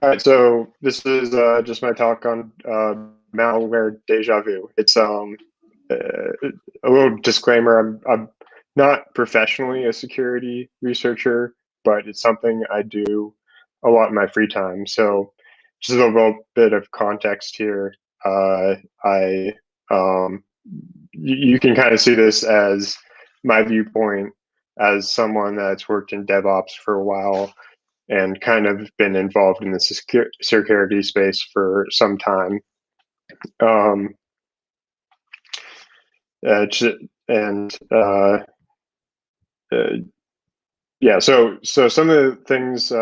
All right, so this is just my talk on malware déjà vu. It's a little disclaimer. I'm not professionally a security researcher, but it's something I do a lot in my free time. So just a little bit of context here. I you can kind of see this as my viewpoint as someone that's worked in DevOps for a while and kind of been involved in the security space for some time. Um, and uh, yeah, so some of the things,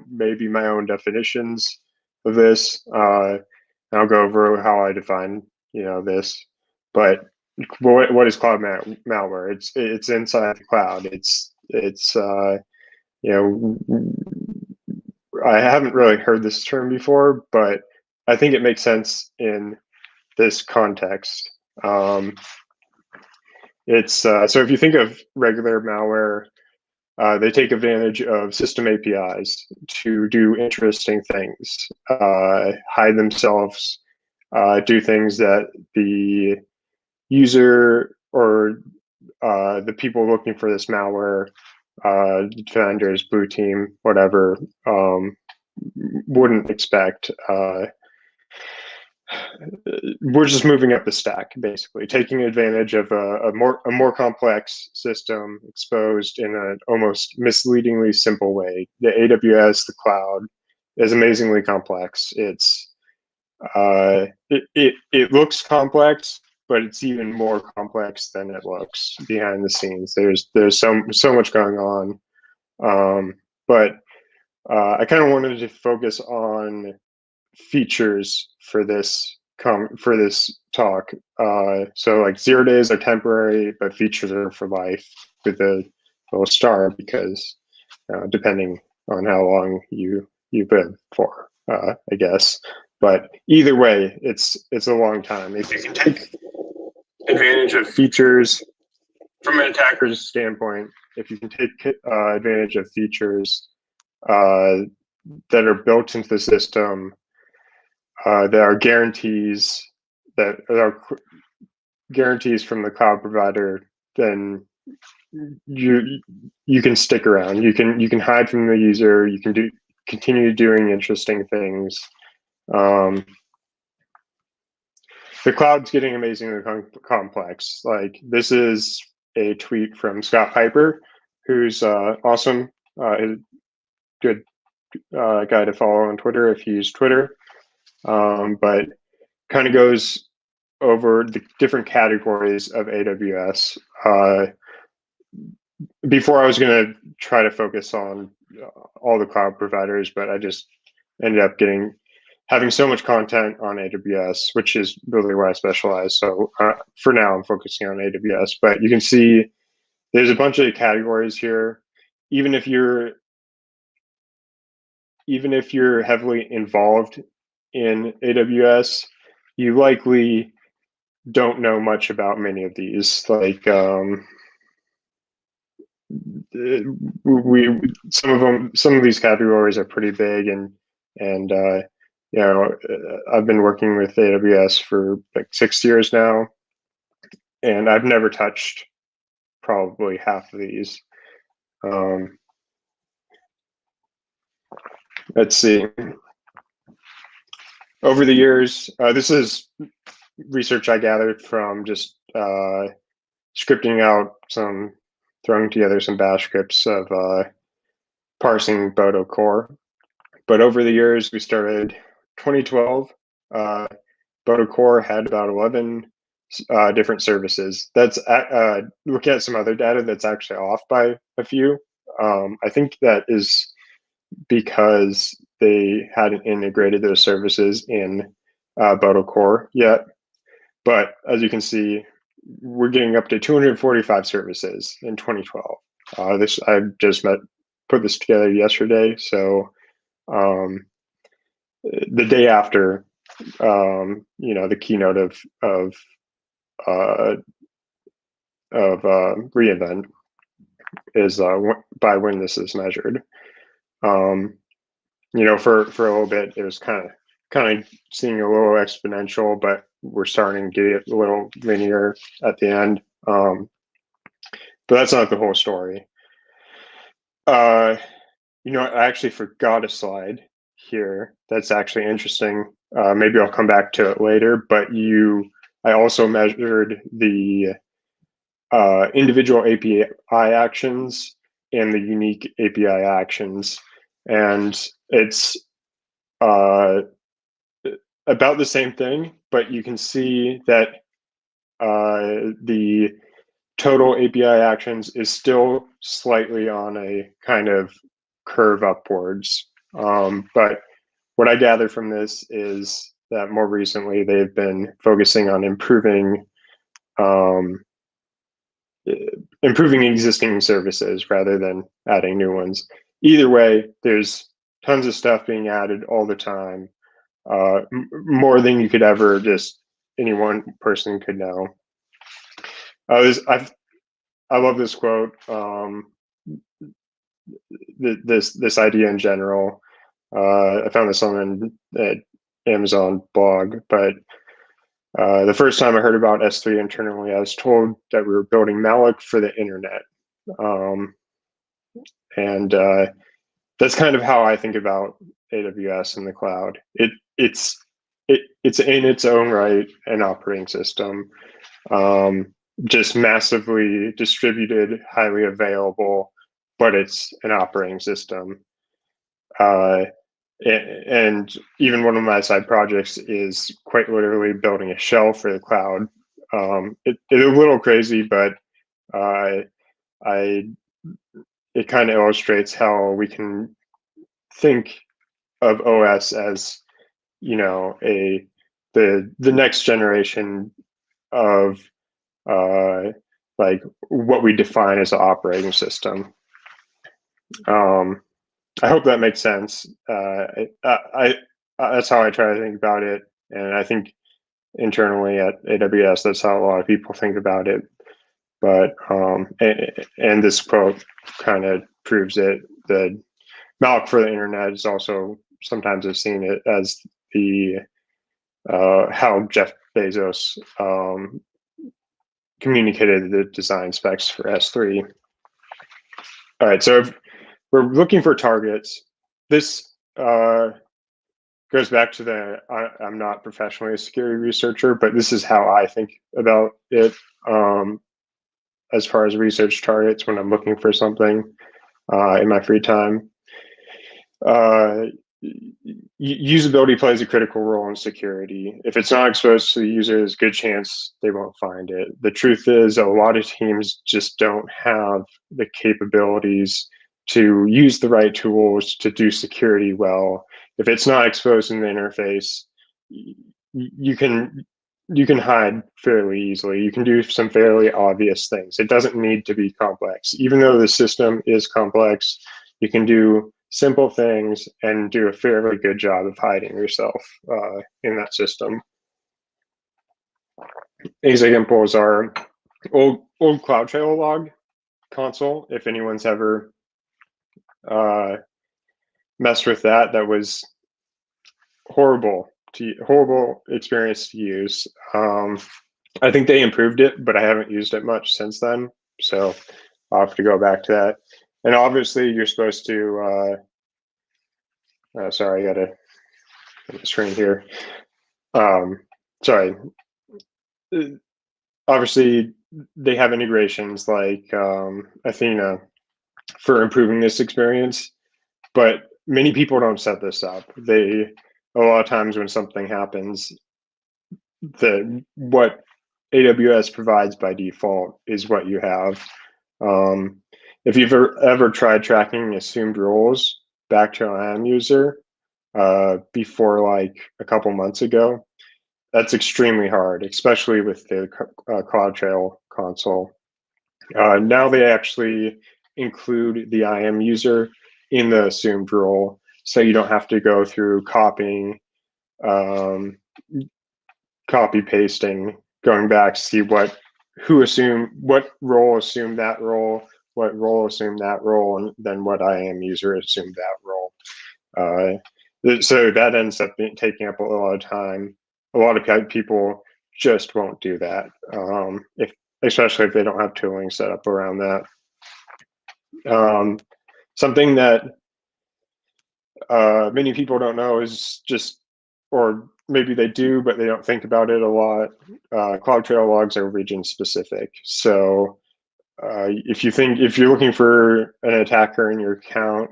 maybe my own definitions of this. I'll go over how I define, this. But what is cloud malware? It's inside the cloud. It's I haven't really heard this term before, but I think it makes sense in this context. It's so if you think of regular malware, they take advantage of system APIs to do interesting things, hide themselves, do things that the user or the people looking for this malware, defenders, blue team, whatever, wouldn't expect. We're just moving up the stack, basically, taking advantage of a more complex system exposed in an almost misleadingly simple way. The AWS, the cloud, is amazingly complex. It looks complex, but it's even more complex than it looks behind the scenes. There's so much going on, but I kind of wanted to focus on features for this talk. So like 0 days are temporary, but features are for life with a little star because depending on how long you've been for, I guess. But either way, it's a long time. If you can take advantage of features from an attacker's standpoint, if you can take advantage of features that are built into the system, there are guarantees from the cloud provider, then you can stick around. You can hide from the user. You can continue doing interesting things. The cloud's getting amazingly complex. Like, this is a tweet from Scott Piper, who's awesome, good guy to follow on Twitter if you use Twitter. But kind of goes over the different categories of AWS. Before I was going to try to focus on all the cloud providers, but I just ended up having so much content on AWS, which is really where I specialize. So for now, I'm focusing on AWS. But you can see there's a bunch of categories here. Even if you're heavily involved in AWS, you likely don't know much about many of these. Like some of these categories are pretty big, and I've been working with AWS for like 6 years now, and I've never touched probably half of these. Let's see. Over the years, this is research I gathered from just scripting out throwing together some bash scripts of parsing Bodo core. But over the years, we started 2012. Bodo core had about 11 different services. That's looking at some other data that's actually off by a few. I think that is because they hadn't integrated those services in Bodo core yet. But as you can see, we're getting up to 245 services in 2012. I just put this together yesterday. So the day after, the keynote of reInvent is by when this is measured. For a little bit, it was kind of seeing a little exponential, but we're starting to get a little linear at the end. But that's not the whole story. I actually forgot a slide here that's actually interesting. Maybe I'll come back to it later, but I also measured the individual API actions and the unique API actions. And it's about the same thing, but you can see that the total API actions is still slightly on a kind of curve upwards. But what I gather from this is that more recently they've been focusing on improving existing services rather than adding new ones. Either way, there's tons of stuff being added all the time, more than you could ever just any one person could know. I love this quote. This idea in general. I found this on an Amazon blog, but the first time I heard about S3 internally, I was told that we were building malloc for the internet. And that's kind of how I think about AWS in the cloud. It's in its own right an operating system, just massively distributed, highly available, but it's an operating system. And even one of my side projects is quite literally building a shell for the cloud. It's a little crazy, but it kind of illustrates how we can think of OS as the next generation of like what we define as an operating system. I hope that makes sense. That's how I try to think about it, and I think internally at AWS, that's how a lot of people think about it. But and this quote kind of proves it. The malloc for the internet is also sometimes I've seen it as the how Jeff Bezos communicated the design specs for S3. All right, so if we're looking for targets, this goes back to I'm not professionally a security researcher, but this is how I think about it as far as research targets when I'm looking for something in my free time. Usability plays a critical role in security. If it's not exposed to the user, there's a good chance they won't find it. The truth is, a lot of teams just don't have the capabilities to use the right tools to do security well. If it's not exposed in the interface, you can hide fairly easily. You can do some fairly obvious things. It doesn't need to be complex. Even though the system is complex, you can do simple things and do a fairly good job of hiding yourself in that system. Examples are old CloudTrail log console. If anyone's ever messed with that, that was horrible experience to use. I think they improved it, but I haven't used it much since then, so I'll have to go back to that. And obviously, you're supposed to. Sorry, I got a screen here. Sorry. Obviously, they have integrations like Athena for improving this experience, but many people don't set this up. A lot of times when something happens, what AWS provides by default is what you have. If you've ever tried tracking assumed roles back to an IAM user before like a couple months ago, that's extremely hard, especially with the CloudTrail console. Now they actually include the IAM user in the assumed role, so you don't have to go through copying, copy pasting, going back to see what role assumed that role, what role assumed that role, and then what IAM user assumed that role. So that ends up taking up a lot of time. A lot of people just won't do that, especially if they don't have tooling set up around that. Something that many people don't know is just, or maybe they do, but they don't think about it a lot. CloudTrail logs are region specific. So if you're looking for an attacker in your account,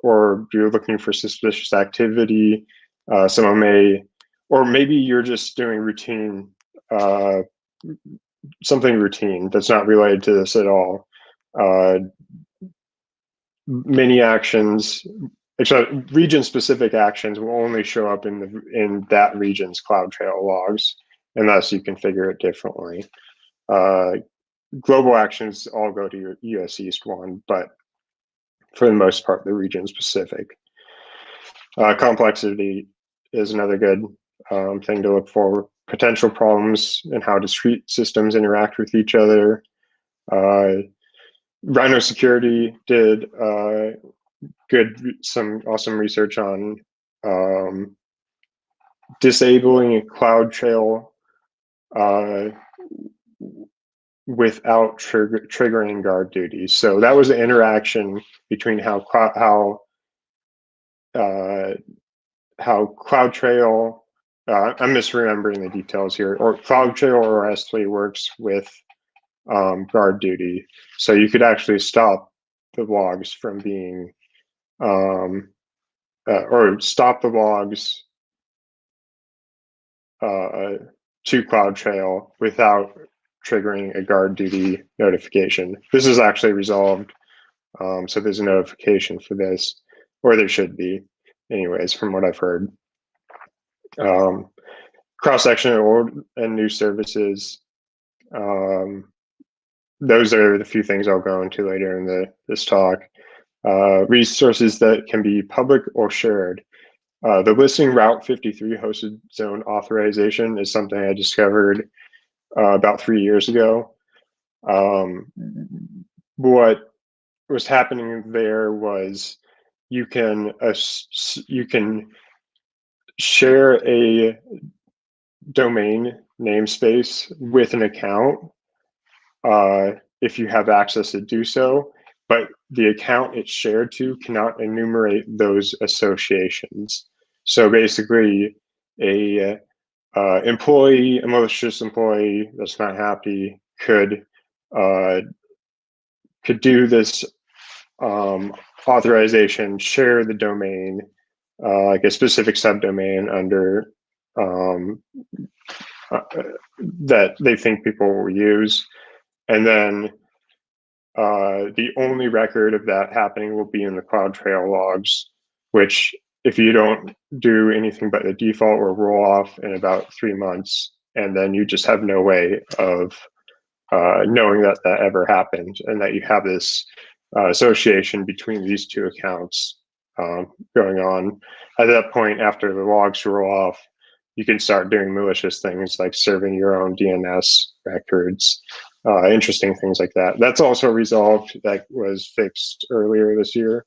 or you're looking for suspicious activity, someone may, or maybe you're just doing routine, something routine that's not related to this at all. Many actions, except region-specific actions, will only show up in that region's CloudTrail logs, unless you configure it differently. Global actions all go to your US East one, but for the most part, they're region-specific. Complexity is another good thing to look for. Potential problems and how discrete systems interact with each other. Rhino Security did some awesome research on disabling CloudTrail without triggering guard duties. So that was the interaction between how CloudTrail, I'm misremembering the details here, or CloudTrail or S3 works with guard duty. So you could actually stop the logs from being, or stop the logs to CloudTrail without triggering a guard duty notification. This is actually resolved. So there's a notification for this, or there should be, anyways, from what I've heard. Cross-section old and new services. Those are the few things I'll go into later in this talk. Resources that can be public or shared. The listing Route 53 hosted zone authorization is something I discovered about 3 years ago. What was happening there was you can share a domain namespace with an account if you have access to do so, but the account it's shared to cannot enumerate those associations. So basically, a malicious employee that's not happy could do this authorization, share the domain, like a specific subdomain under that they think people will use. And then the only record of that happening will be in the CloudTrail logs, which if you don't do anything but the default will roll off in about 3 months. And then you just have no way of knowing that that ever happened and that you have this association between these two accounts going on. At that point, after the logs roll off, you can start doing malicious things like serving your own DNS records, interesting things like that. That's also resolved. That was fixed earlier this year.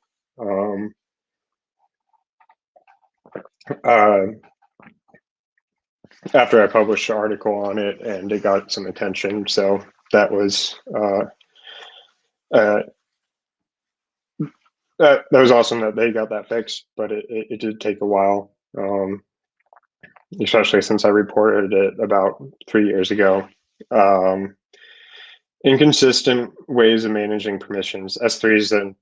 After I published an article on it and it got some attention. So that was that was awesome that they got that fixed, but it did take a while, especially since I reported it about 3 years ago. Inconsistent ways of managing permissions. S3 is the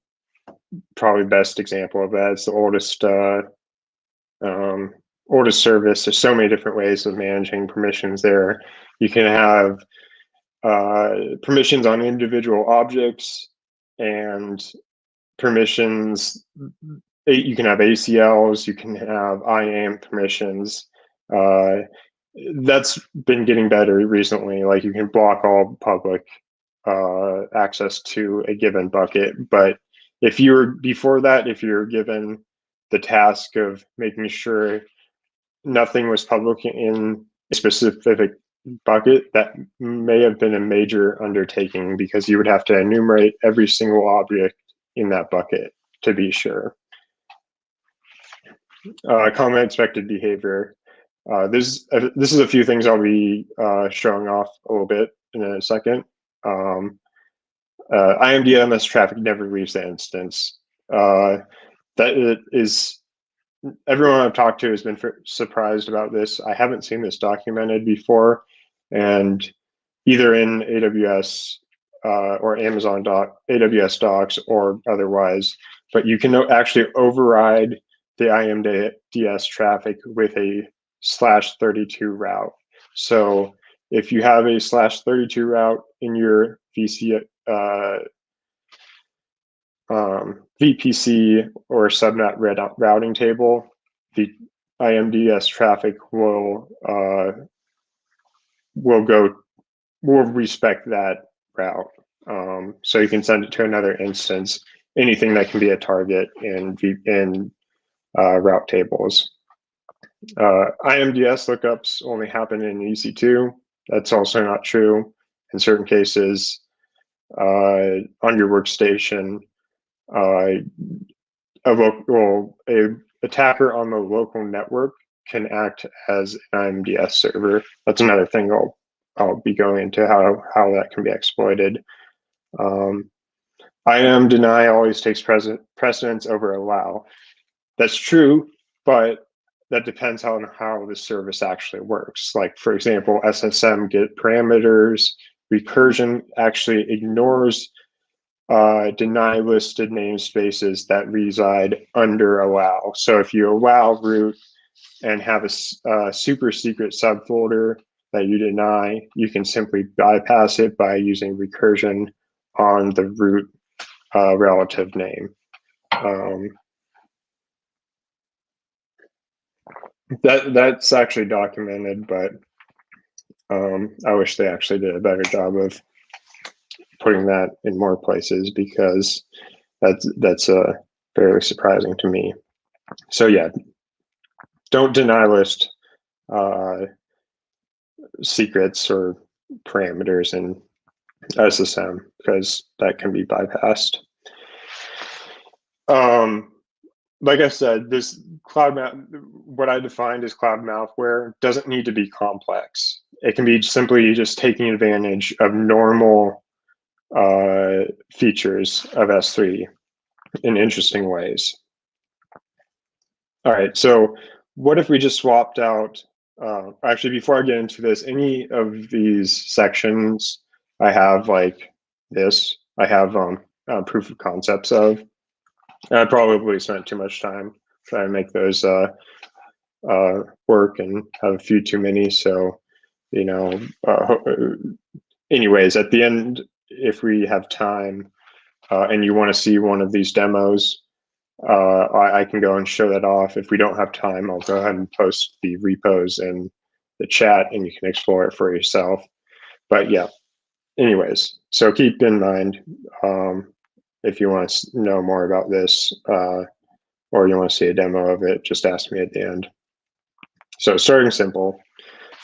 probably best example of that. It's the oldest service. There's so many different ways of managing permissions there. You can have permissions on individual objects and permissions. You can have ACLs, you can have IAM permissions. That's been getting better recently. Like you can block all public access to a given bucket. But if you're before that, if you're given the task of making sure nothing was public in a specific bucket, that may have been a major undertaking because you would have to enumerate every single object in that bucket to be sure. common expected behavior. This is a few things I'll be showing off a little bit in a second. IMDMS traffic never leaves the instance. That is, everyone I've talked to has been surprised about this. I haven't seen this documented before, and either in AWS or Amazon AWS docs or otherwise, but you can actually override the IMDS traffic with a /32 route. So if you have a /32 route in your VPC or subnet routing table, the IMDS traffic will respect that route. So you can send it to another instance, anything that can be a target in route tables. IMDS lookups only happen in EC2. That's also not true. In certain cases, on your workstation, a attacker on the local network can act as an IMDS server. That's another thing I'll be going into how that can be exploited. IAM deny always takes precedence over allow. That's true, but that depends on how the service actually works. Like, for example, SSM get parameters. Recursion actually ignores deny listed namespaces that reside under allow. So if you allow root and have a super secret subfolder that you deny, you can simply bypass it by using recursion on the root relative name. That's actually documented, but I wish they actually did a better job of putting that in more places, because that's fairly surprising to me. So yeah, don't deny list secrets or parameters in SSM, because that can be bypassed. Like I said, this what I defined as cloud malware doesn't need to be complex. It can be simply just taking advantage of normal features of S3 in interesting ways. All right, so what if we just swapped out, actually, before I get into this, any of these sections I have like this, I have proof of concepts of. I probably spent too much time trying to make those work and have a few too many. So, you know, anyways, at the end, if we have time and you want to see one of these demos, I can go and show that off. If we don't have time, I'll go ahead and post the repos in the chat and you can explore it for yourself. But yeah, anyways, so keep in mind, if you want to know more about this or you want to see a demo of it, just ask me at the end. So starting simple,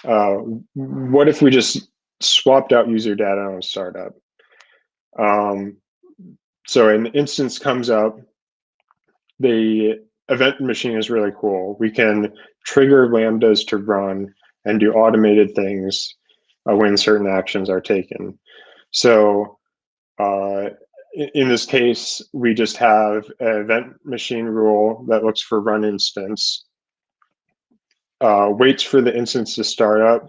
what if we just swapped out user data on a startup? So an instance comes up, the event machine is really cool. We can trigger lambdas to run and do automated things when certain actions are taken. So in this case, we just have an event machine rule that looks for run instance, waits for the instance to start up,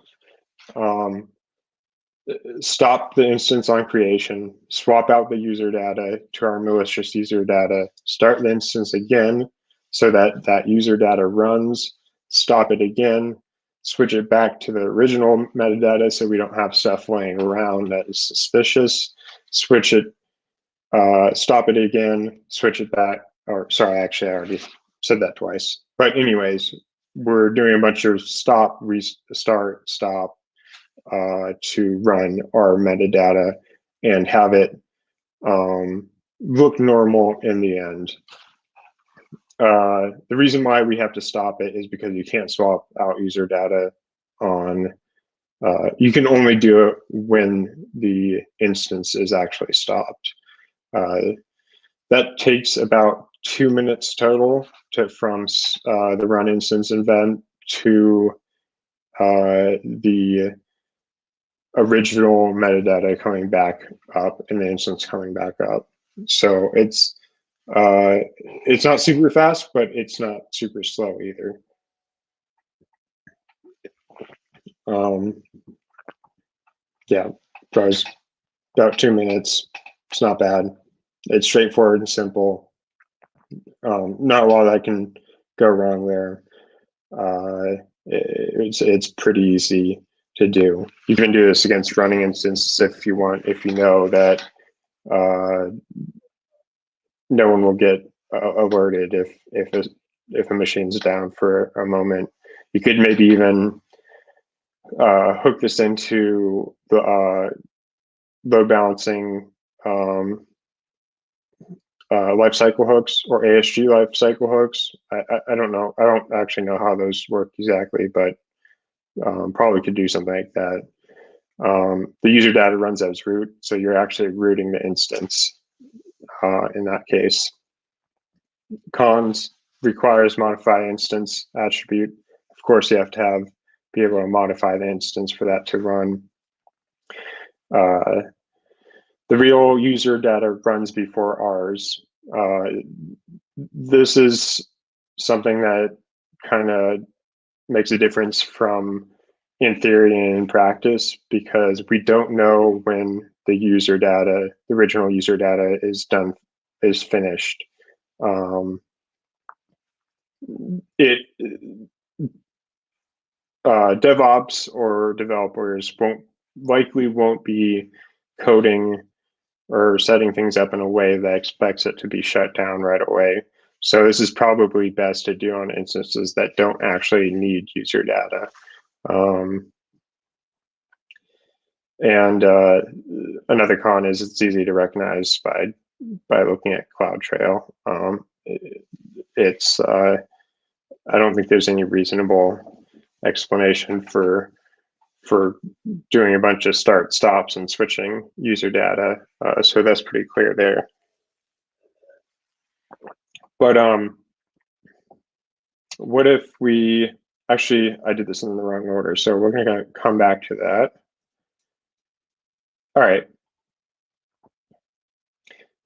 stop the instance on creation, swap out the user data to our malicious user data, start the instance again so that that user data runs, stop it again, switch it back to the original metadata so we don't have stuff laying around that is suspicious, switch it, stop it again, switch it back, or sorry, actually I already said that twice. But anyways, we're doing a bunch of stop, restart, stop to run our metadata and have it look normal in the end. The reason why we have to stop it is because you can't swap out user data on, you can only do it when the instance is actually stopped. That takes about 2 minutes total from the run instance event to the original metadata coming back up and the instance coming back up. So it's not super fast, but it's not super slow either. Yeah, draws about 2 minutes. It's not bad. It's straightforward and simple. Not a lot that can go wrong there. It's pretty easy to do. You can do this against running instances if you want, if you know that no one will get alerted if a machine's down for a moment. You could maybe even hook this into the load balancing lifecycle hooks or ASG lifecycle hooks. I don't know. I don't actually know how those work exactly, but probably could do something like that. The user data runs as root, so you're actually rooting the instance in that case. Cons requires modify instance attribute. Of course, you have to be able to modify the instance for that to run. The real user data runs before ours. This is something that kind of makes a difference from in theory and in practice, because we don't know when the user data, the original user data is finished. DevOps or developers likely won't be coding or setting things up in a way that expects it to be shut down right away. So this is probably best to do on instances that don't actually need user data. And another con is it's easy to recognize by looking at CloudTrail. I don't think there's any reasonable explanation for doing a bunch of start stops and switching user data. So that's pretty clear there. But what if we actually, I did this in the wrong order, so we're going to come back to that. All right.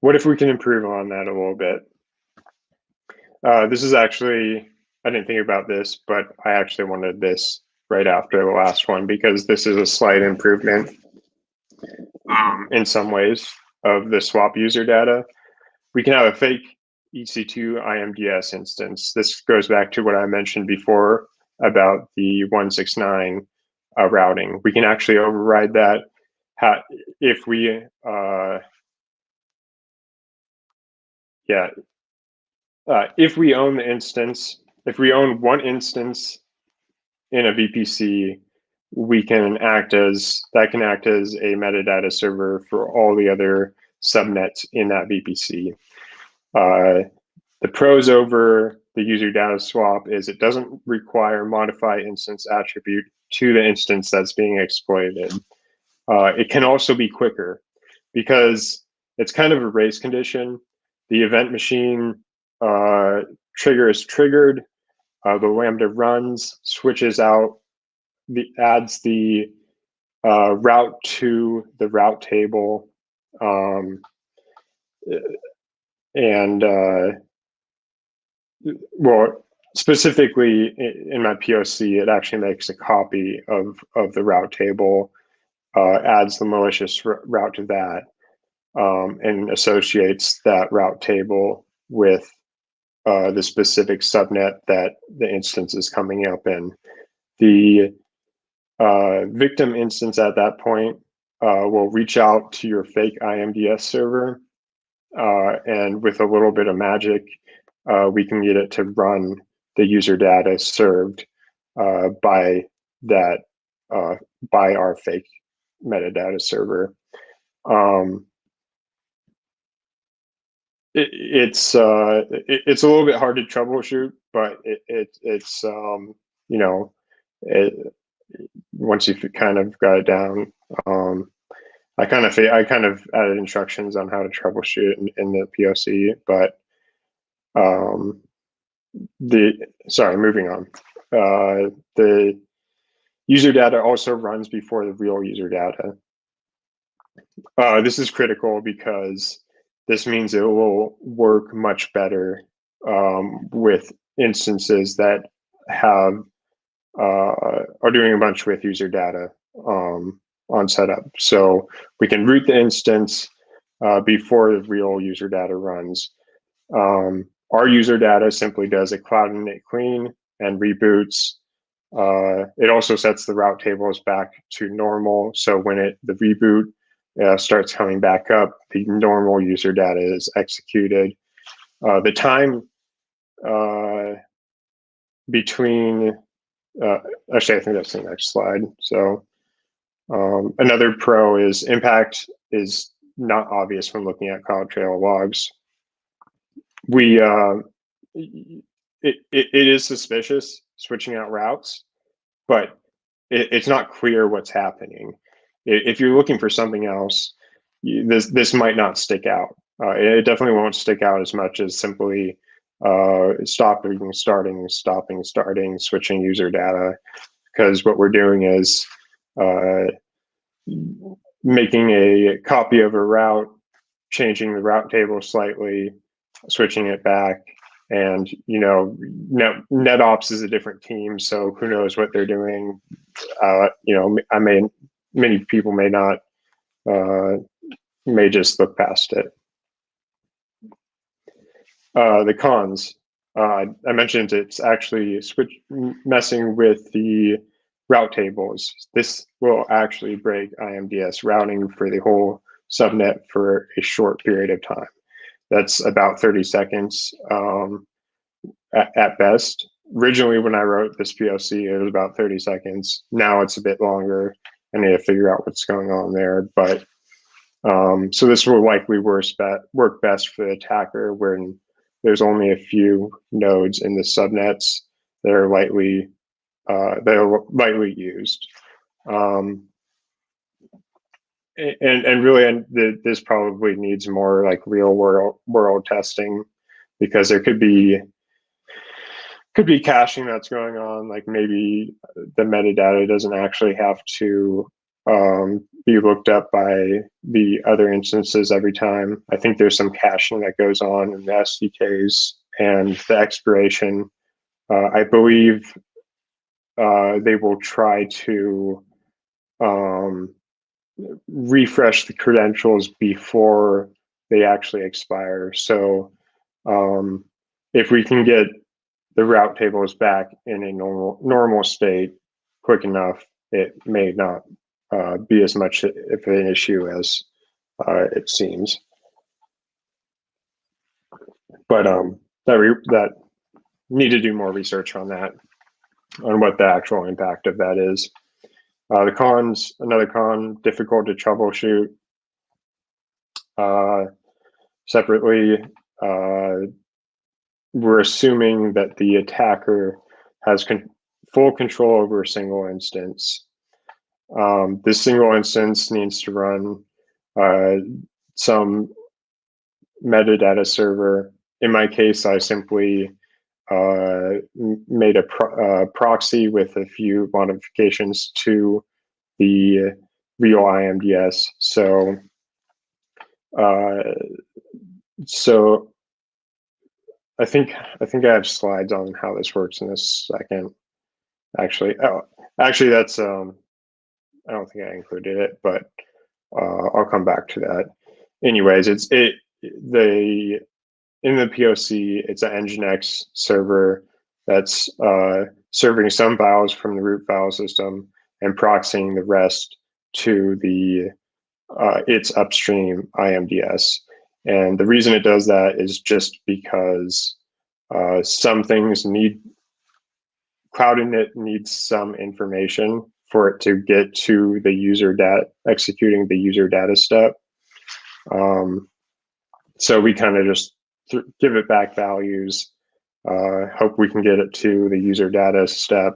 What if we can improve on that a little bit? This is actually, I didn't think about this, but I actually wanted this right after the last one, because this is a slight improvement in some ways of the swap user data. We can have a fake EC2 IMDS instance. This goes back to what I mentioned before about the 169 routing. We can actually override that if we, if we own the instance, if we own one instance in a VPC, that can act as a metadata server for all the other subnets in that VPC. The pros over the user data swap is it doesn't require modify instance attribute to the instance that's being exploited. It can also be quicker because it's kind of a race condition. The event machine trigger is triggered, the Lambda runs, switches out, adds the route to the route table, and well, specifically in my POC, it actually makes a copy of the route table, adds the malicious route to that, and associates that route table with the specific subnet that the instance is coming up in. The victim instance at that point will reach out to your fake IMDS server, and with a little bit of magic, we can get it to run the user data served by our fake metadata server. It's a little bit hard to troubleshoot, but it's you know, once you've kind of got it down, I kind of added instructions on how to troubleshoot in the POC, but Moving on. The user data also runs before the real user data. This is critical because this means it will work much better with instances that have are doing a bunch with user data on setup. So we can root the instance before the real user data runs. Our user data simply does a cloud init clean and reboots. It also sets the route tables back to normal. So when the reboot starts coming back up, the normal user data is executed. The time between, actually, I think that's the next slide. So another pro is impact is not obvious when looking at CloudTrail logs. It is suspicious switching out routes, but it's not clear what's happening. If you're looking for something else, this might not stick out. It definitely won't stick out as much as simply stopping, starting, switching user data, because what we're doing is making a copy of a route, changing the route table slightly, switching it back. And, you know, NetOps is a different team, so who knows what they're doing. You know, many people may not, may just look past it. The cons, I mentioned it's actually messing with the route tables. This will actually break IMDS routing for the whole subnet for a short period of time. That's about 30 seconds at best. Originally, when I wrote this POC, it was about 30 seconds. Now it's a bit longer. I need to figure out what's going on there. But so this will likely work best for the attacker when there's only a few nodes in the subnets that are lightly used. And really, this probably needs more like real world testing, because there could be caching that's going on. Like maybe the metadata doesn't actually have to be looked up by the other instances every time. I think there's some caching that goes on in the SDKs and the expiration. I believe they will try to refresh the credentials before they actually expire. So if we can get the route tables back in a normal state quick enough, it may not be as much of an issue as it seems. But that need to do more research on that, on what the actual impact of that is. The cons, another con, difficult to troubleshoot. Separately, we're assuming that the attacker has full control over a single instance. This single instance needs to run some metadata server. In my case, I simply made a proxy with a few modifications to the real IMDS. So I think I have slides on how this works in a second. Actually, that's I don't think I included it, but I'll come back to that. Anyways, in the POC, it's an Nginx server that's serving some files from the root file system and proxying the rest to the its upstream IMDS. And the reason it does that is just because some things Cloud Init needs some information for it to get to the user data, executing the user data step. So we kind of just give it back values, hope we can get it to the user data step.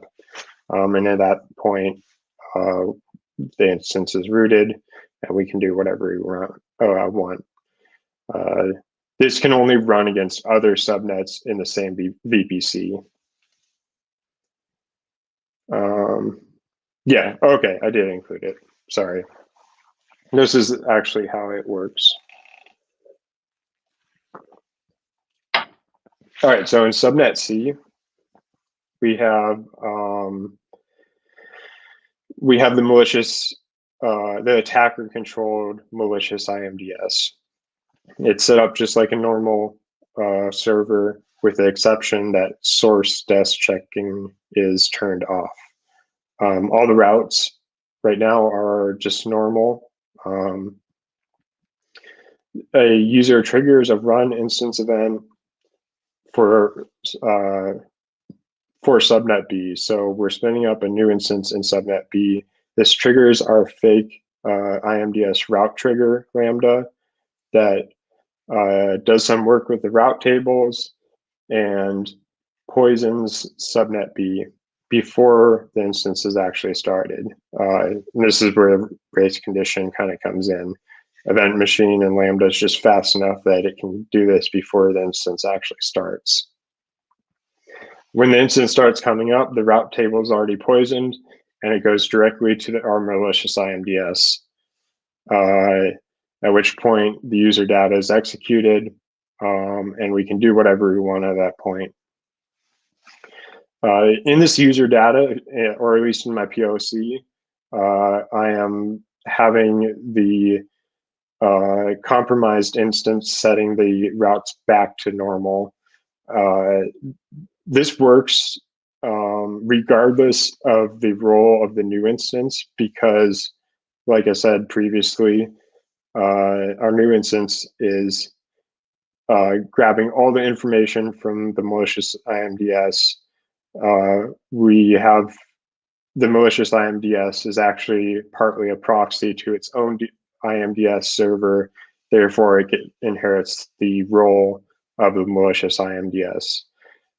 And at that point, the instance is rooted and we can do whatever we want. This can only run against other subnets in the same VPC. Yeah, okay, I did include it. Sorry. This is actually how it works. All right, so in subnet C, we have the malicious, the attacker-controlled malicious IMDS. It's set up just like a normal server, with the exception that source desk checking is turned off. All the routes right now are just normal. A user triggers a run instance event for subnet B. So we're spinning up a new instance in subnet B. This triggers our fake IMDS route trigger lambda that does some work with the route tables and poisons subnet B before the instance is actually started. And this is where the race condition kind of comes in. Event machine and lambda is just fast enough that it can do this before the instance actually starts. When the instance starts coming up, the route table is already poisoned, and it goes directly to our malicious IMDS, at which point the user data is executed, and we can do whatever we want at that point. In this user data, or at least in my POC, I am having the compromised instance setting the routes back to normal. This works regardless of the role of the new instance, because, like I said previously, our new instance is grabbing all the information from the malicious IMDS. We have the malicious IMDS is actually partly a proxy to its own IMDS server. Therefore, it inherits the role of the malicious IMDS.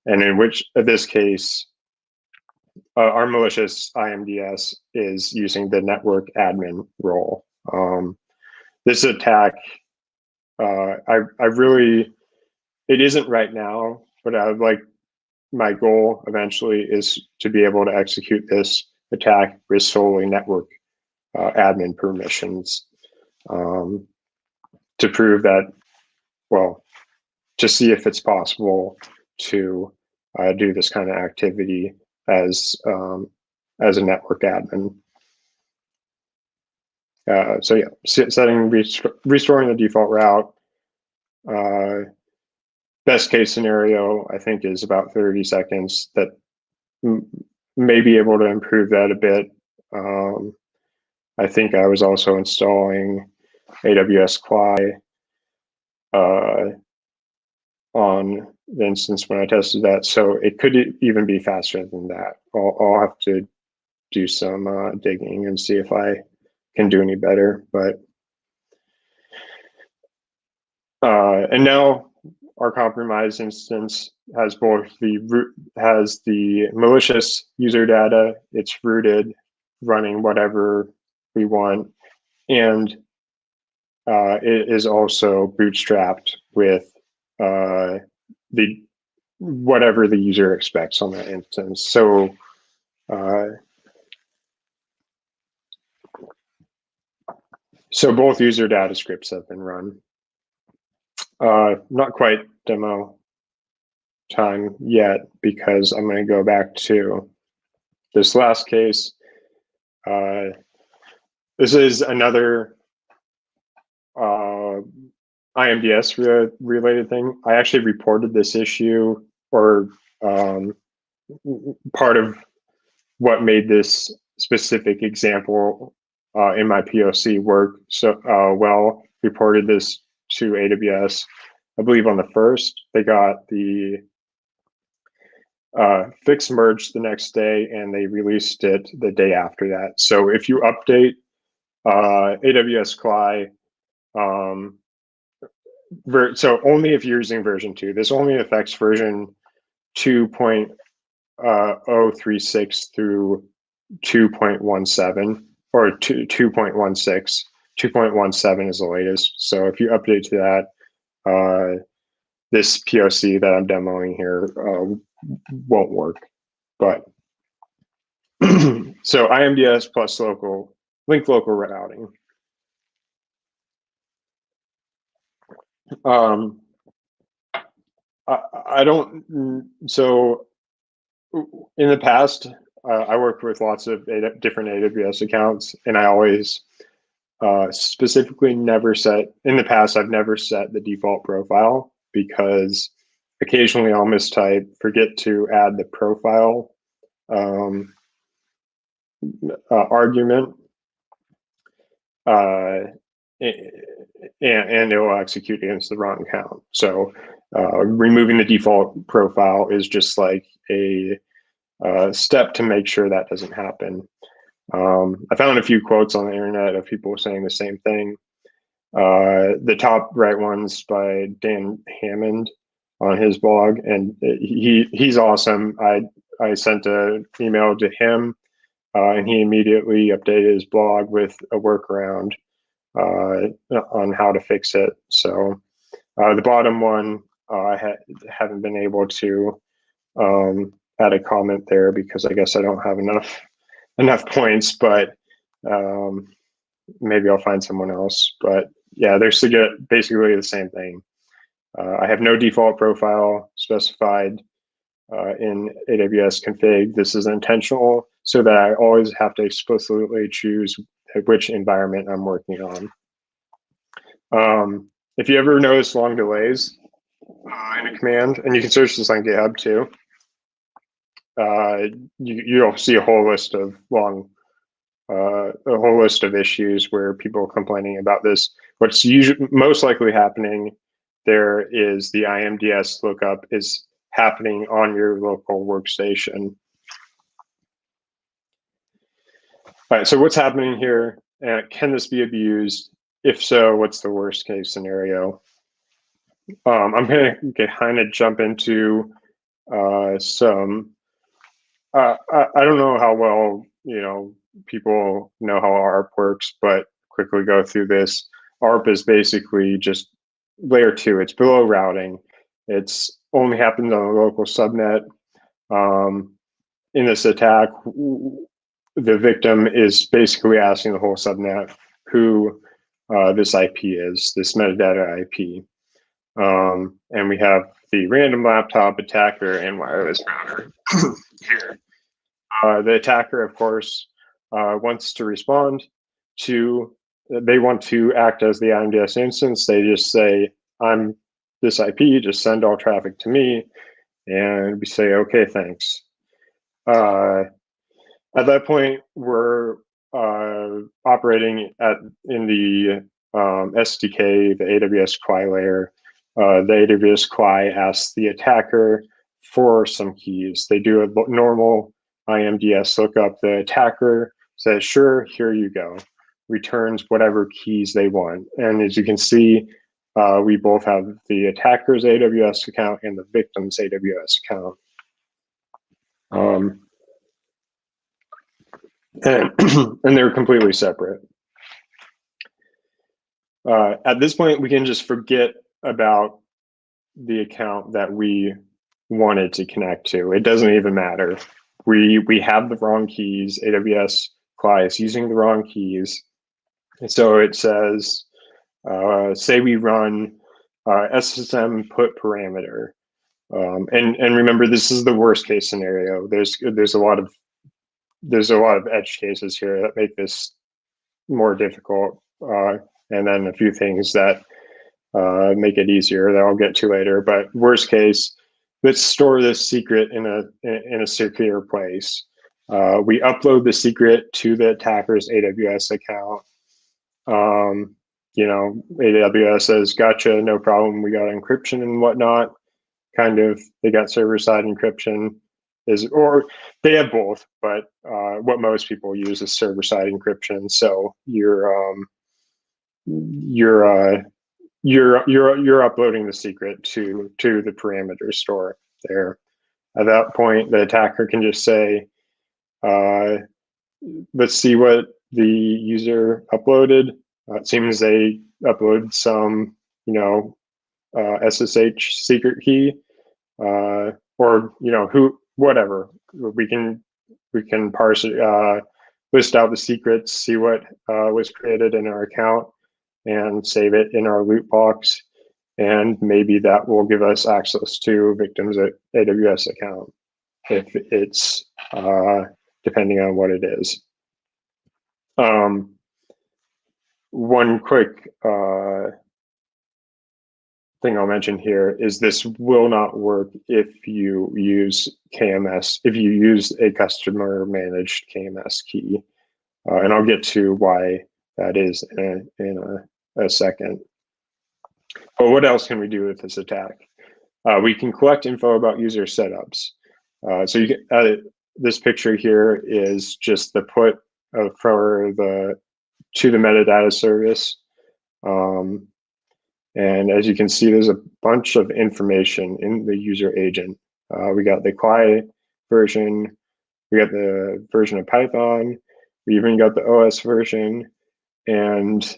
And in this case, our malicious IMDS is using the network admin role. This attack, it isn't right now, but I would like, my goal eventually is to be able to execute this attack with solely network admin permissions, to prove that, well, to see if it's possible to do this kind of activity as a network admin. So yeah, restoring the default route. Best case scenario, I think, is about 30 seconds. That may be able to improve that a bit. I think I was also installing AWS CLI on the instance when I tested that, so it could even be faster than that. I'll have to do some digging and see if I can do any better. But and now our compromised instance has both the malicious user data. It's rooted, running whatever we want, and it is also bootstrapped with whatever the user expects on that instance. So both user data scripts have been run. Not quite demo time yet, because I'm going to go back to this last case. This is another IMDS related thing. I actually reported this issue, or part of what made this specific example in my POC work so well. Reported this to AWS, I believe on the 1st. They got the fix merged the next day, and they released it the day after that. So if you update AWS CLI, so only if you're using version 2, this only affects version 2.036 through 2.17, or 2.16. 2.17 is the latest. So if you update to that, this POC that I'm demoing here won't work. But so IMDS plus link local routing. I don't, so in the past, I worked with lots of different AWS accounts, and I always specifically never set, in the past, I've never set the default profile because occasionally I'll mistype, forget to add the profile argument, and it will execute against the wrong account. So removing the default profile is just like a step to make sure that doesn't happen. I found a few quotes on the internet of people saying the same thing. The top right one's by Dan Hammond on his blog, and he's awesome. I sent an email to him, and he immediately updated his blog with a workaround on how to fix it. So the bottom one, I haven't been able to add a comment there because I guess I don't have enough points, but maybe I'll find someone else. But yeah, they're basically the same thing. I have no default profile specified in AWS config. This is intentional so that I always have to explicitly choose which environment I'm working on. If you ever notice long delays in a command, and you can search this on GitHub too, you'll see a whole list of issues where people are complaining about this. What's usually most likely happening there is the IMDS lookup is happening on your local workstation. All right, so what's happening here? Can this be abused? If so, what's the worst case scenario? I'm going to kind of jump into some. I don't know how well people know how ARP works, but quickly go through this. ARP is basically just layer 2. It's below routing. It's only happens on a local subnet. In this attack, the victim is basically asking the whole subnet who this IP is, this metadata IP. And we have the random laptop attacker and wireless router here. The attacker, of course, wants to respond to, they want to act as the IMDS instance. They just say, I'm this IP, just send all traffic to me. And we say, okay, thanks. At that point, we're operating in the SDK, the AWS QI layer. The AWS QI asks the attacker for some keys. They do a normal IMDS lookup. The attacker says, sure, here you go. Returns whatever keys they want. And as you can see, we both have the attacker's AWS account and the victim's AWS account. And they're completely separate. At this point, we can just forget about the account that we wanted to connect to. It doesn't even matter. We have the wrong keys. AWS CLI is using the wrong keys. And so it says, say we run SSM put parameter. And remember, this is the worst case scenario. There's a lot of edge cases here that make this more difficult, and then a few things that make it easier that I'll get to later. But worst case, let's store this secret in a secure place. We upload the secret to the attacker's AWS account. AWS says, gotcha, no problem. We got encryption and whatnot. Kind of, they got server-side encryption. Or they have both, but what most people use is server-side encryption. So you're uploading the secret to the parameter store there. At that point, the attacker can just say, let's see what the user uploaded. It seems they uploaded some, SSH secret key, or whatever. We can parse it, list out the secrets, see what was created in our account, and save it in our loot box. And maybe that will give us access to victims' AWS account if it's depending on what it is. One quick thing I'll mention here is this will not work if you use KMS, if you use a customer managed KMS key. And I'll get to why that is in a second. But what else can we do with this attack? We can collect info about user setups. So you can, this picture here is just the put to the metadata service. And as you can see, there's a bunch of information in the user agent. We got the CLI version, we got the version of Python, we even got the OS version, and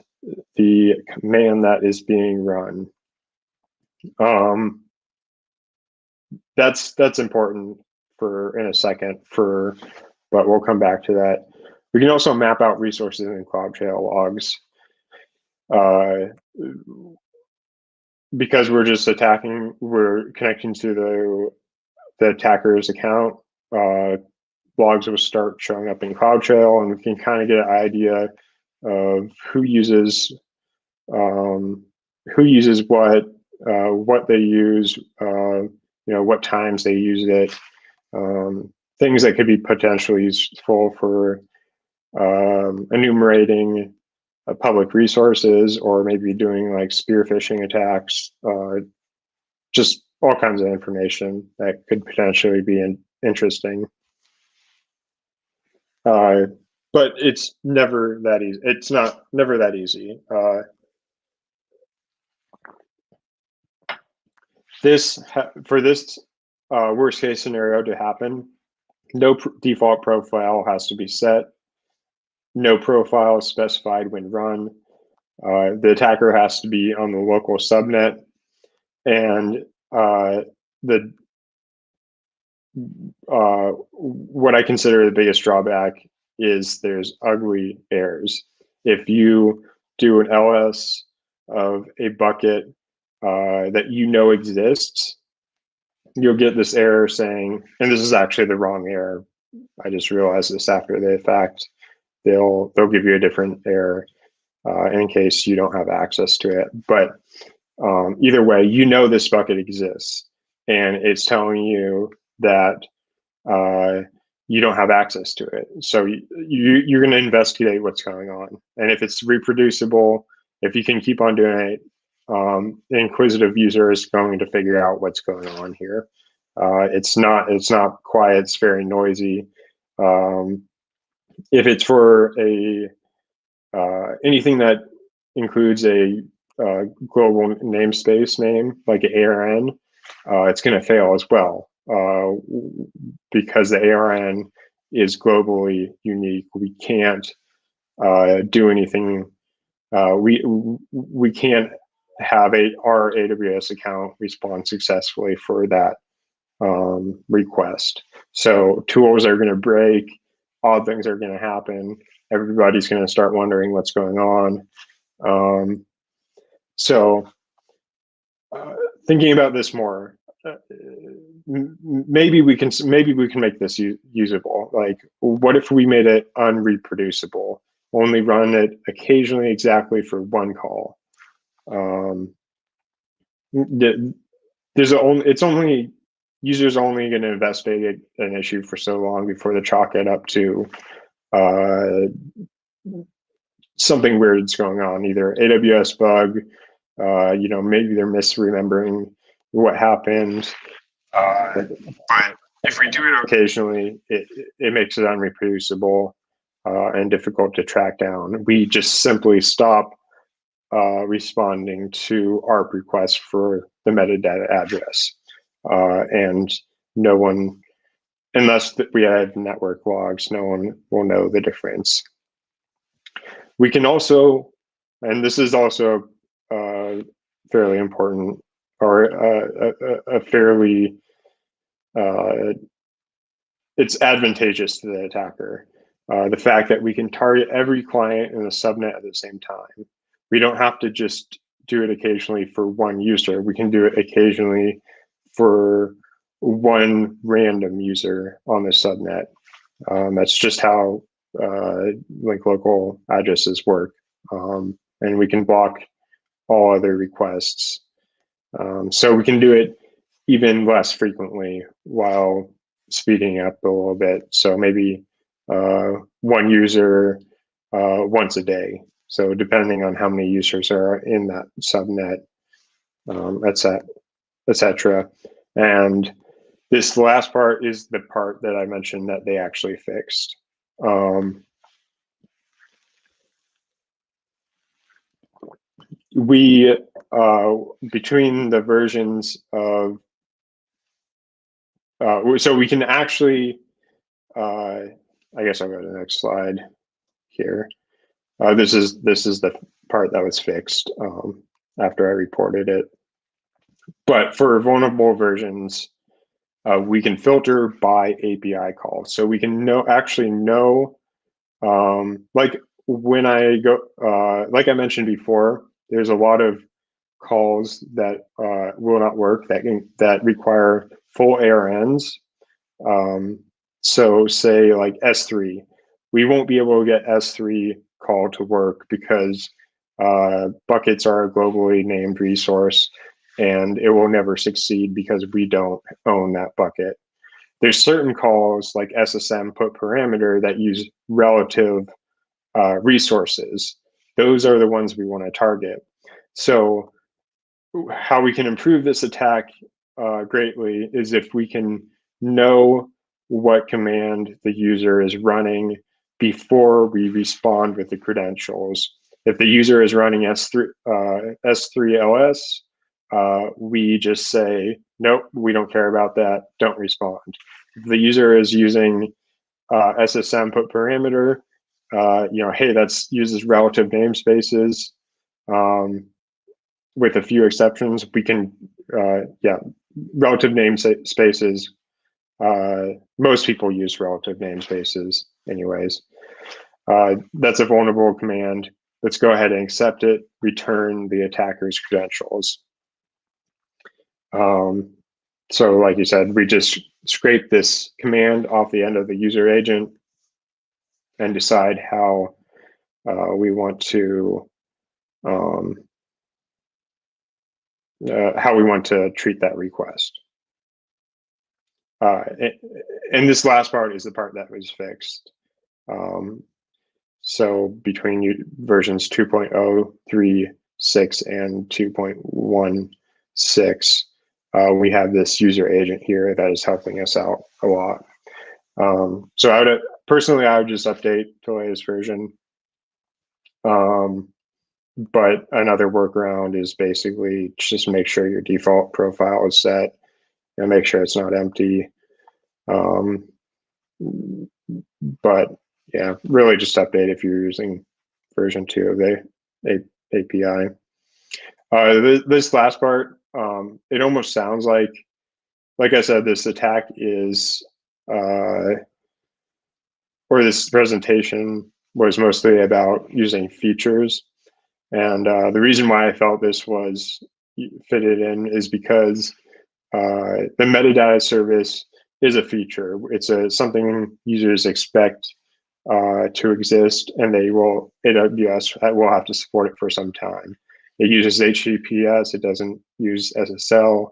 the command that is being run. That's important in a second, but we'll come back to that. We can also map out resources in CloudTrail logs. Because we're just attacking, we're connecting to the attacker's account, logs will start showing up in CloudTrail, and we can kind of get an idea of who uses what they use, what times they use it, things that could be potentially useful for enumerating public resources, or maybe doing like spear phishing attacks, just all kinds of information that could potentially be interesting. But it's never that easy. It's never that easy. For this worst case scenario to happen, no default profile has to be set. No profile is specified when run. The attacker has to be on the local subnet, and what I consider the biggest drawback is there's ugly errors. If you do an ls of a bucket that exists, you'll get this error saying, and this is actually the wrong error, I just realized this after the fact, they'll give you a different error in case you don't have access to it. But either way, this bucket exists, and it's telling you that you don't have access to it. So you're going to investigate what's going on. And if it's reproducible, if you can keep on doing it, the inquisitive user is going to figure out what's going on here. It's not quiet, it's very noisy. If it's for anything that includes a global namespace name, like an ARN, it's going to fail as well, because the ARN is globally unique. We can't do anything. We can't have our AWS account respond successfully for that request. So tools are going to break, odd things are going to happen. Everybody's going to start wondering what's going on. Thinking about this more, maybe we can make this usable. Like, what if we made it unreproducible? Only run it occasionally, exactly for one call. Users only going to investigate an issue for so long before they chalk it up to something weird's going on, either AWS bug, maybe they're misremembering what happened. But if we do it occasionally, it makes it unreproducible and difficult to track down. We just simply stop responding to ARP requests for the metadata address. And no one, unless we have network logs, no one will know the difference. We can also, and this is also fairly important, or a fairly, it's advantageous to the attacker. The fact that we can target every client in the subnet at the same time. We don't have to just do it occasionally for one user. We can do it occasionally for one random user on the subnet. That's just how link local addresses work. And we can block all other requests. So we can do it even less frequently while speeding up a little bit. So maybe one user once a day. So depending on how many users are in that subnet, etc. And this last part is the part that I mentioned that they actually fixed. We, between the versions of, so we can actually, I guess I'll go to the next slide here. This is the part that was fixed after I reported it. But for vulnerable versions, we can filter by API call. So we can actually know, like when I go, like I mentioned before, there's a lot of calls that will not work that require full ARNs. So say like S3, we won't be able to get S3 call to work because buckets are a globally named resource and it will never succeed because we don't own that bucket. There's certain calls like SSM put parameter that use relative resources. Those are the ones we want to target. So how we can improve this attack greatly is if we can know what command the user is running before we respond with the credentials. If the user is running S3LS, we just say, nope, we don't care about that, don't respond. If the user is using SSM put parameter, hey, that uses relative namespaces. With a few exceptions, we can, relative namespaces. Most people use relative namespaces anyways. That's a vulnerable command. Let's go ahead and accept it, return the attacker's credentials. So like you said, we just scrape this command off the end of the user agent and decide how we want to treat that request. And this last part is the part that was fixed. So between versions 2.0, 3.6, and 2.16, we have this user agent here that is helping us out a lot. So I would just update to the latest version. But another workaround is basically just make sure your default profile is set and make sure it's not empty. But yeah, really just update if you're using version 2 of the API. This last part, it almost sounds like I said, this attack is, or this presentation was mostly about using features. And the reason why I felt this was fitted in is because the metadata service is a feature. It's something users expect to exist, and AWS will have to support it for some time. It uses HTTPS, it doesn't use SSL.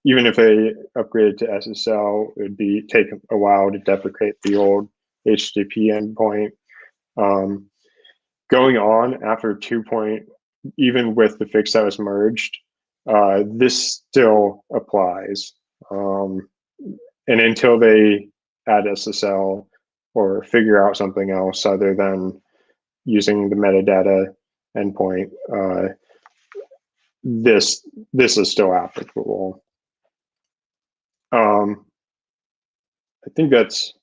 Even if they upgrade to SSL, it would take a while to deprecate the old HTTP endpoint. Going on after 2. Even with the fix that was merged, this still applies. And until they add SSL or figure out something else other than using the metadata endpoint, this is still applicable. I think that's,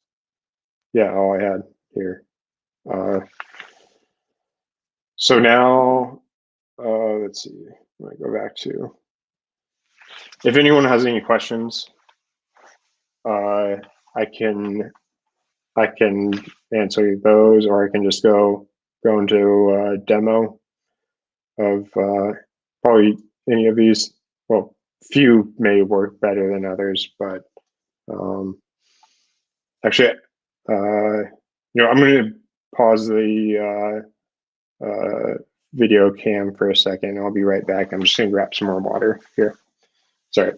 all I had here. So now, let's see, I'm gonna go back to if anyone has any questions, I can answer those, or I can just go into a demo of probably any of these. Well, few may work better than others, but actually, I'm going to pause the video cam for a second. I'll be right back. I'm just going to grab some more water here. Sorry.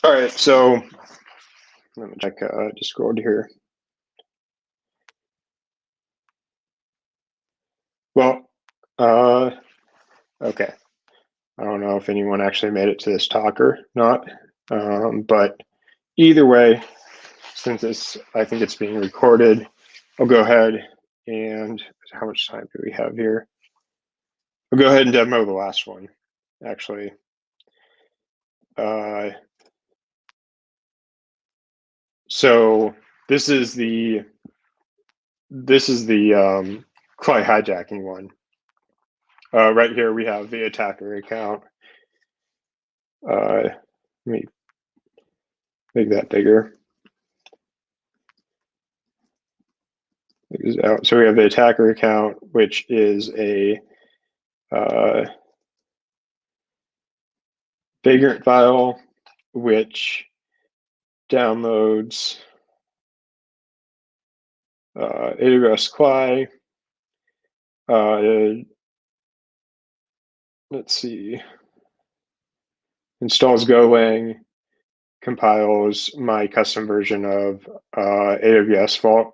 All right, so let me check Discord here. Well, okay. I don't know if anyone actually made it to this talk or not, but either way, since I think it's being recorded, I'll go ahead and, how much time do we have here? I'll go ahead and demo the last one, actually. So this is the client hijacking one. Right here we have the attacker account. Let me make that bigger. So we have the attacker account, which is a vagrant file, which downloads AWS CLI. Let's see. Installs Golang, compiles my custom version of AWS Vault,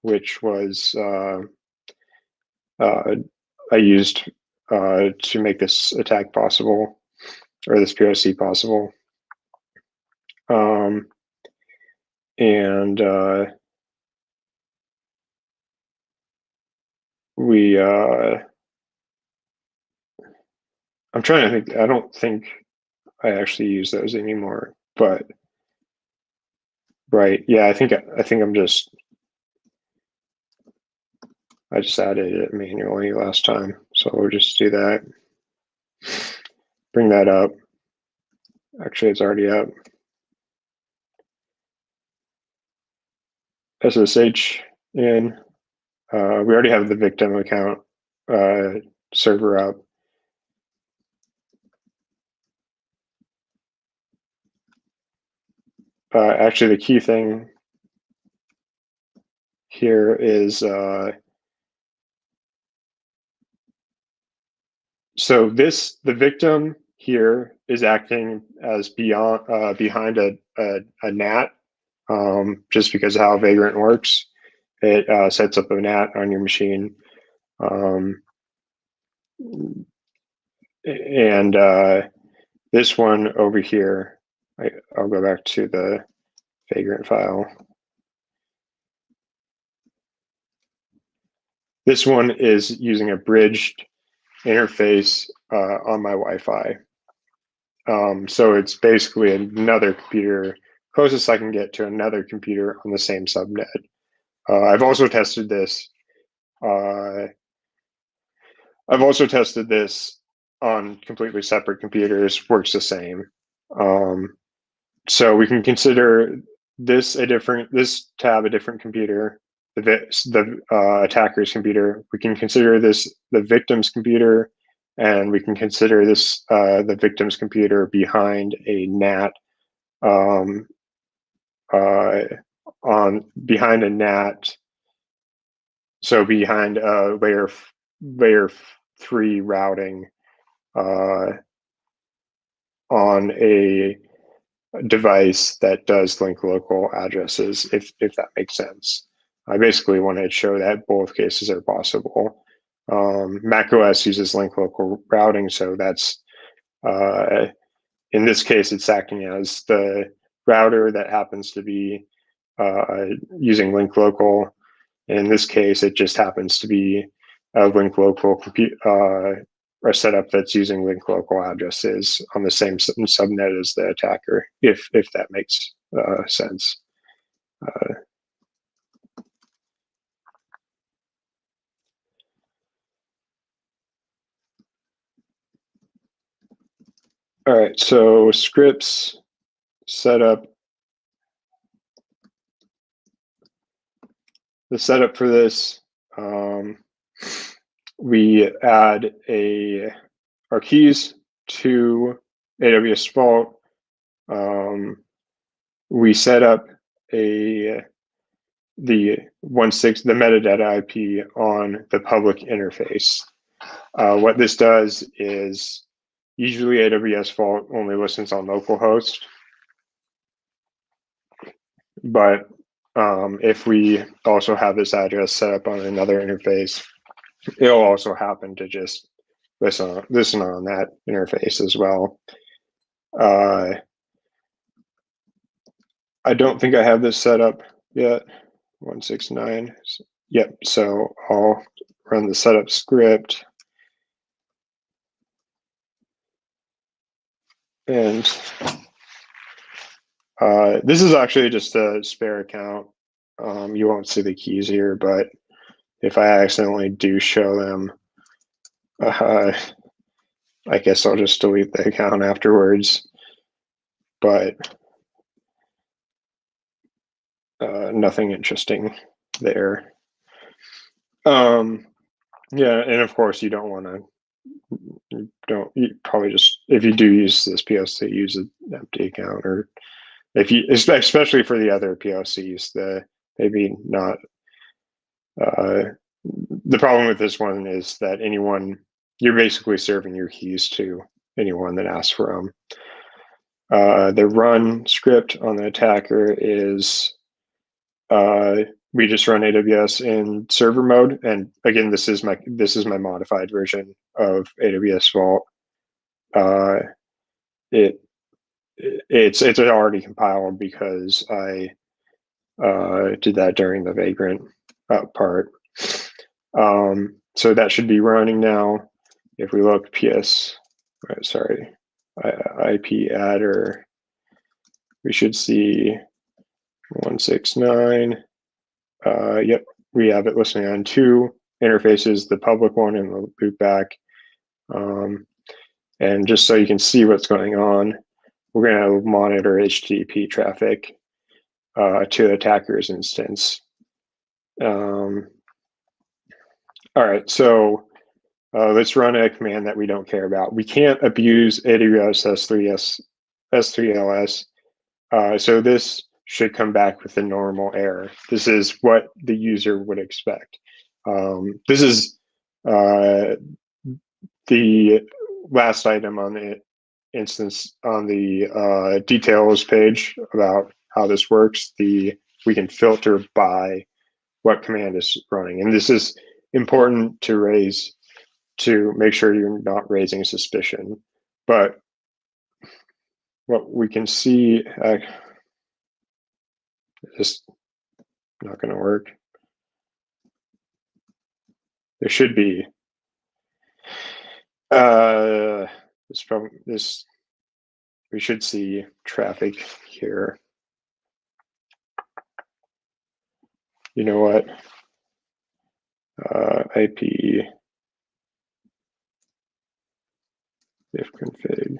which was I used to make this attack possible, or this POC possible. And we, I'm trying to think, I don't think I actually use those anymore, but right, yeah, I think I just added it manually last time, so we'll just do that. Bring that up. Actually, it's already up. SSH in. We already have the victim account server up. Actually, the key thing here is so the victim here is acting as behind a NAT, just because of how Vagrant works. It sets up a NAT on your machine, and this one over here, I'll go back to the Vagrant file. This one is using a bridged interface on my Wi-Fi. So it's basically another computer, closest I can get to another computer on the same subnet. I've also tested this. I've also tested this on completely separate computers. Works the same. So we can consider this tab a different computer, the attacker's computer. We can consider this the victim's computer, and we can consider this the victim's computer behind a NAT, behind a NAT. So behind layer 3 routing on a device that does link local addresses, if that makes sense. I basically want to show that both cases are possible. macOS uses link local routing, so that's in this case, it's acting as the router that happens to be using link local. In this case, it just happens to be a link local a setup that's using link local addresses on the same subnet as the attacker, if that makes sense. All right, so scripts setup. The setup for this, we add our keys to AWS Vault. We set up the metadata IP on the public interface. What this does is usually AWS Vault only listens on localhost, but if we also have this address set up on another interface, it'll also happen to just listen on that interface as well. I don't think I have this set up yet. 169. Yep. So I'll run the setup script. And this is actually just a spare account. You won't see the keys here, but if I accidentally do show them, I guess I'll just delete the account afterwards. But nothing interesting there. Yeah, and of course you don't want to. You probably just, if you do use this POC, use an empty account, or if you, especially for the other POCs, maybe not. The problem with this one is that you're basically serving your keys to anyone that asks for them. The run script on the attacker is we just run AWS in server mode, and again, this is my modified version of AWS Vault. It's already compiled because I did that during the Vagrant part. So that should be running now. If we look IP adder, we should see 169. Yep, we have it listening on 2 interfaces, the public one and the loopback. And just so you can see what's going on, we're going to monitor HTTP traffic to the attacker's instance. All right, so let's run a command that we don't care about. We can't abuse AWS S3LS. So this should come back with a normal error. This is what the user would expect. This is the last item on the instance on the details page about how this works. We can filter by what command is running, and this is important to raise to make sure you're not raising suspicion. But what we can see, is not going to work. There should be we should see traffic here. You know what? IP if config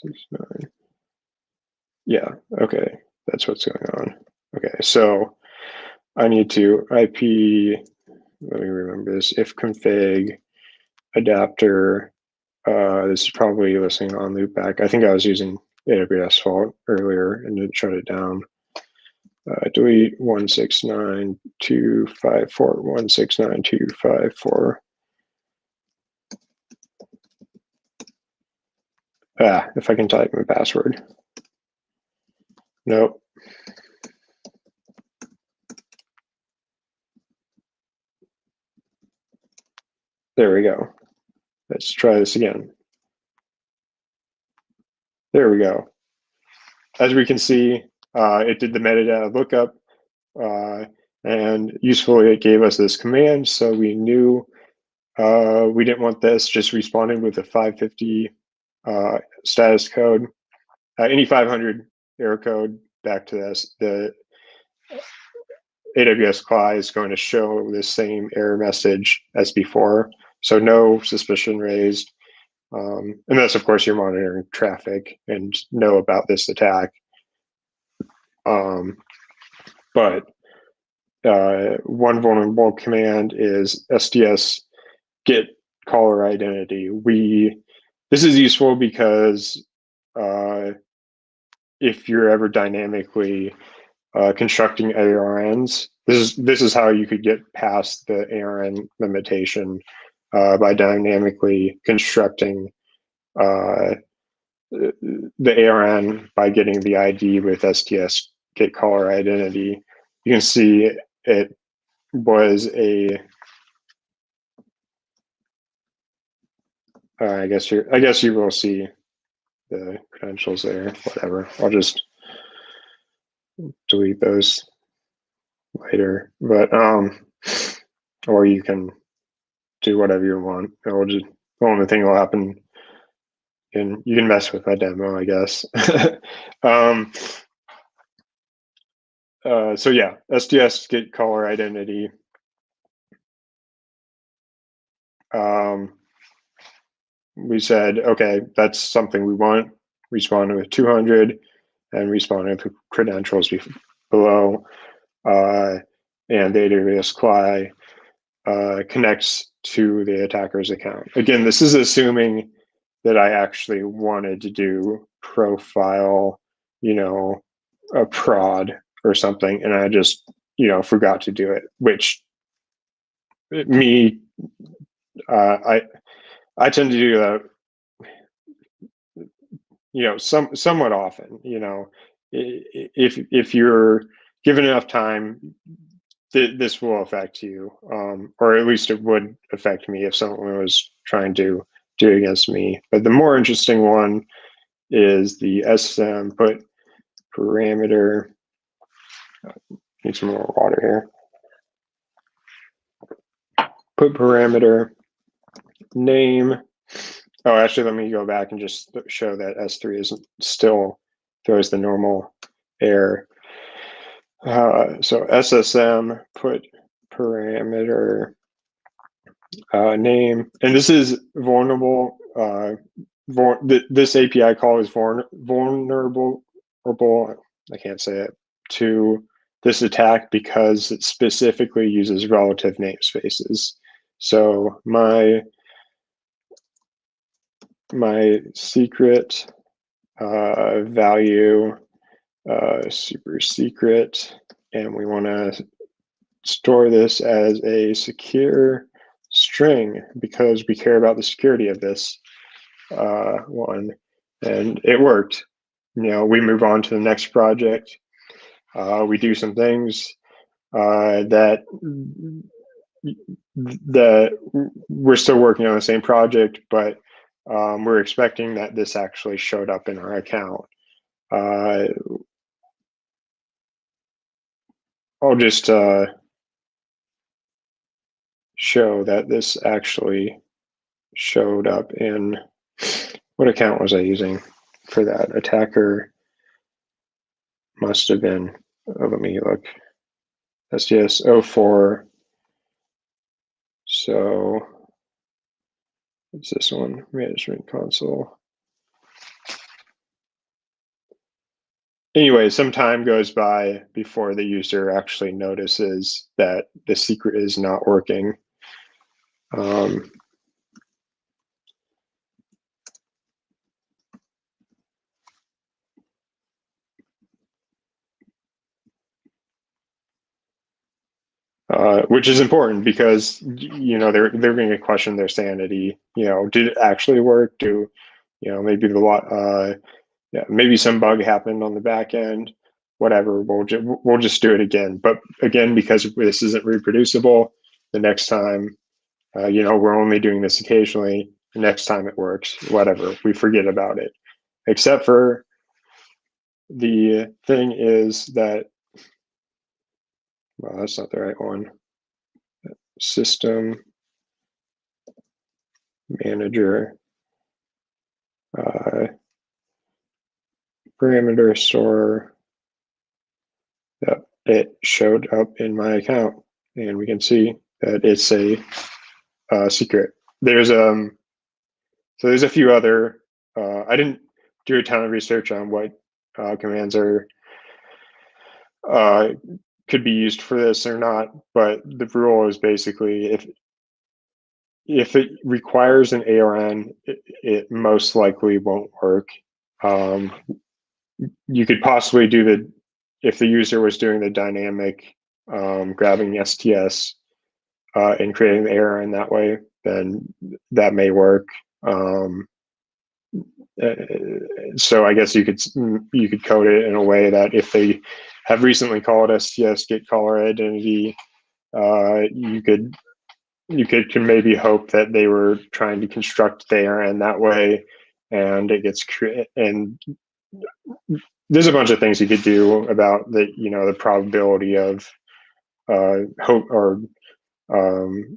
69. Yeah, okay, that's what's going on. Okay, so I need to IP, let me remember this, if config adapter, this is probably listening on loopback. I think I was using AWS Vault earlier and it shut it down. Delete 169.254, 169.254. If I can type my password. Nope. There we go. Let's try this again. There we go. As we can see, it did the metadata lookup, and usefully it gave us this command, so we knew we didn't want this. Just responded with a 550 status code, any 500 error code back to this. The AWS CLI is going to show the same error message as before, so no suspicion raised. Unless, of course, you're monitoring traffic and know about this attack. But one vulnerable command is STS get caller identity. This is useful because if you're ever dynamically constructing ARNs, this is how you could get past the ARN limitation by dynamically constructing the ARN by getting the ID with STS get caller identity. You can see it was a I guess you will see the credentials there. Whatever. I'll just delete those later. But or you can do whatever you want. The only thing that will happen, and you can mess with my demo, I guess. So yeah, STS get caller identity. We said, okay, that's something we want. Responded with 200 and responded with credentials below. And the AWS CLI connects to the attacker's account. Again, this is assuming that I actually wanted to do profile, a prod or something, and I just, forgot to do it, which I tend to do that, somewhat often. If you're given enough time, this will affect you, or at least it would affect me if someone was trying to do it against me. But the more interesting one is the SSM put parameter. Need some more water here. Put parameter name. Oh, actually, let me go back and just show that S3 isn't still throws the normal error. So SSM put parameter name, and this is vulnerable. This API call is vulnerable. I can't say it, to this attack because it specifically uses relative namespaces. So my secret value super secret, and we want to store this as a secure string because we care about the security of this one, and it worked. We move on to the next project. We do some things that we're still working on the same project, but we're expecting that this actually showed up in our account. I'll just show that this actually showed up in, what account was I using for that? Attacker must have been, let me look, STS 04. So it's this one, management console. Anyway, some time goes by before the user actually notices that the secret is not working. Which is important because they're going to question their sanity. Did it actually work? maybe maybe some bug happened on the back end, whatever. We'll just do it again. But again, because this isn't reproducible, the next time, we're only doing this occasionally. The next time it works, whatever, we forget about it. Except for the thing is that, well, that's not the right one. System manager parameter store. Yep, it showed up in my account, and we can see that it's a secret. There's so there's a few other. I didn't do a ton of research on what commands are could be used for this or not, but the rule is basically if it requires an ARN, it most likely won't work. You could possibly do if the user was doing the dynamic grabbing STS and creating the ARN that way, then that may work. So I guess you could code it in a way that if they have recently called STS get caller identity, you can maybe hope that they were trying to construct the ARN that way, and it gets and there's a bunch of things you could do about the probability of hope or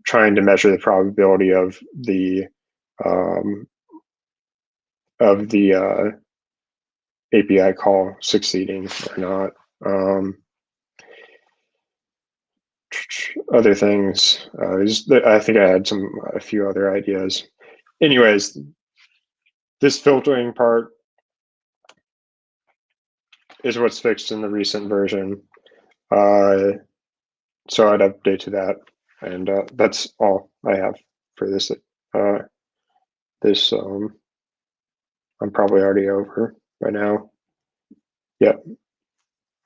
trying to measure the probability of the API call succeeding or not. Other things, I think I had a few other ideas. Anyways, this filtering part is what's fixed in the recent version. So I'd update to that, and that's all I have for this. I'm probably already over by now. Yep.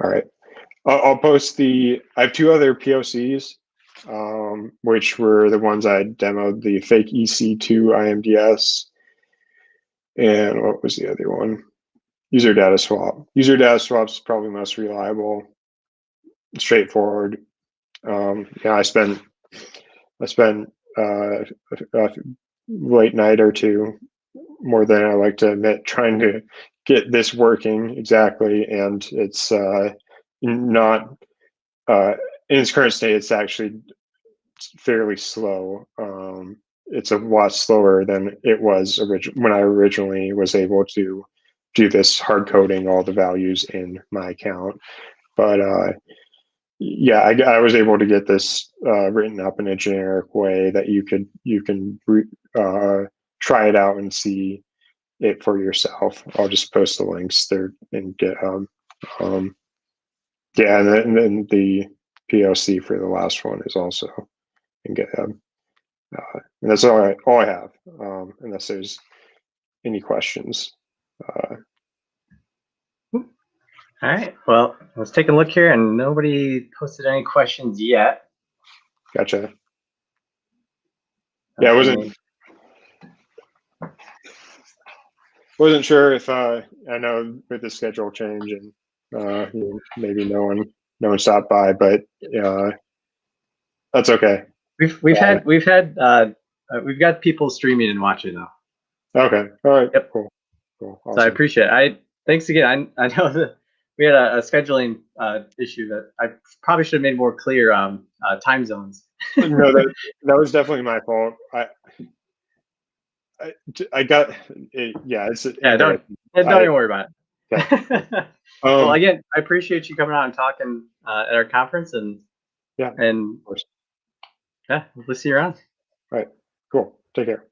All right. I'll post I have two other POCs, which were the ones I demoed, the fake EC2 IMDS, and what was the other one? User data swap. User data swap is probably most reliable, straightforward. I spent a late night or two, more than I like to admit, trying to get this working exactly, and it's not in its current state. It's actually fairly slow. It's a lot slower than it was when I originally was able to do this hard coding all the values in my account. But yeah, I was able to get this written up in a generic way that you can try it out and see it for yourself. I'll just post the links there in GitHub. Yeah, and then the POC for the last one is also in GitHub. And that's all I have, unless there's any questions. All right. Well, let's take a look here, and nobody posted any questions yet. Gotcha. Yeah, I wasn't sure if I know with the schedule change and maybe no one stopped by, but that's okay. We've got people streaming and watching though. Okay. All right. Yep. Cool. Awesome. So I appreciate it. Thanks again. I know that we had a scheduling issue that I probably should have made more clear. Time zones. No, that was definitely my fault. I got it. Yeah, don't even worry about it. Okay. Well, again, I appreciate you coming out and talking at our conference, and yeah, of course. Yeah, we'll see you around. All right, cool. Take care.